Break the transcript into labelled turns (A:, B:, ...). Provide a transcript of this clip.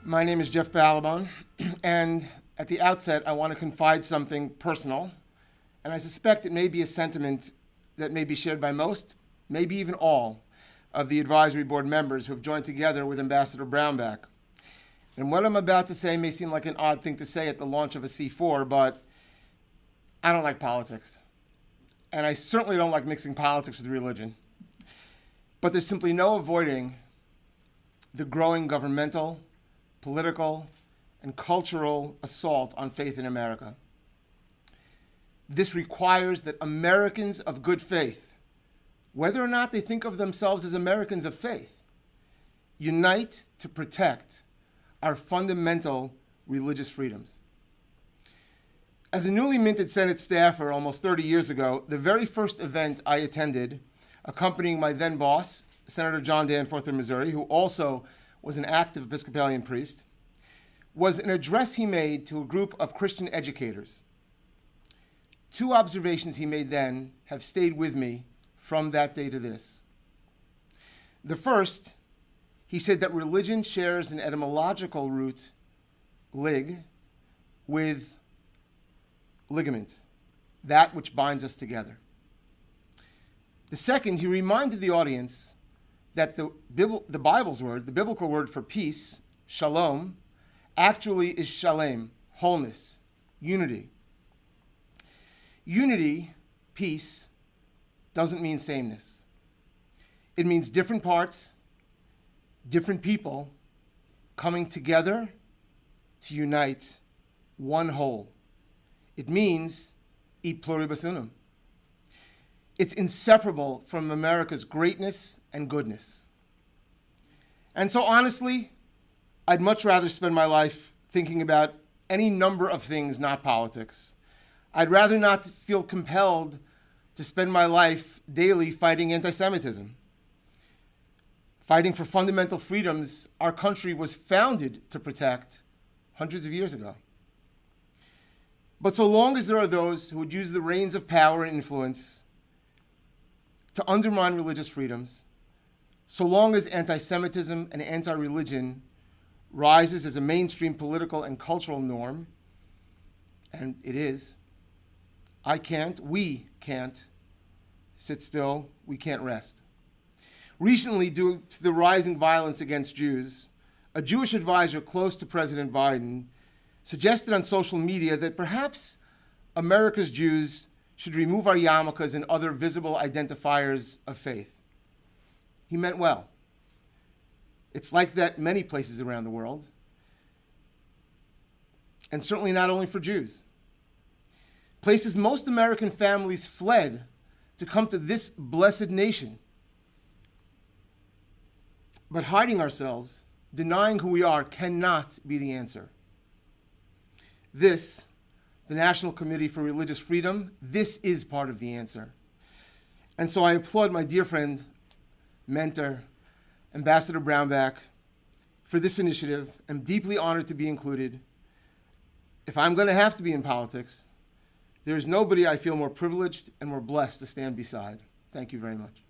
A: My name is Jeff Ballabon, and at the outset, I want to confide something personal, and I suspect it may be a sentiment that may be shared by most, maybe even all, of the advisory board members who have joined together with Ambassador Brownback. And what I'm about to say may seem like an odd thing to say at the launch of a C4, but I don't like politics. And I certainly don't like mixing politics with religion. But there's simply no avoiding the growing governmental, political, and cultural assault on faith in America. This requires that Americans of good faith, whether or not they think of themselves as Americans of faith, unite to protect our fundamental religious freedoms. As a newly minted Senate staffer almost 30 years ago, the very first event I attended, accompanying my then boss, Senator John Danforth of Missouri, who also was an active Episcopalian priest, was an address he made to a group of Christian educators. Two observations he made then have stayed with me from that day to this. The first, he said that religion shares an etymological root, lig, with ligament, that which binds us together. The second, he reminded the audience that the Bible's word, the biblical word for peace, shalom, actually is shalem, wholeness, unity. Unity, peace, doesn't mean sameness. It means different parts, different people coming together to unite one whole. It means e pluribus unum. It's inseparable from America's greatness and goodness. And so honestly, I'd much rather spend my life thinking about any number of things, not politics. I'd rather not feel compelled to spend my life daily fighting anti-Semitism, fighting for fundamental freedoms our country was founded to protect hundreds of years ago. But so long as there are those who would use the reins of power and influence to undermine religious freedoms, so long as anti-Semitism and anti-religion rises as a mainstream political and cultural norm, and it is, we can't sit still, we can't rest. Recently, due to the rising violence against Jews, a Jewish advisor close to President Biden suggested on social media that perhaps America's Jews should remove our yarmulkes and other visible identifiers of faith. He meant well. It's like that many places around the world, and certainly not only for Jews. Places most American families fled to come to this blessed nation. But hiding ourselves, denying who we are, cannot be the answer. This, the National Committee for Religious Freedom, this is part of the answer. And so I applaud my dear friend, mentor, Ambassador Brownback, for this initiative. I'm deeply honored to be included. If I'm going to have to be in politics, there is nobody I feel more privileged and more blessed to stand beside. Thank you very much.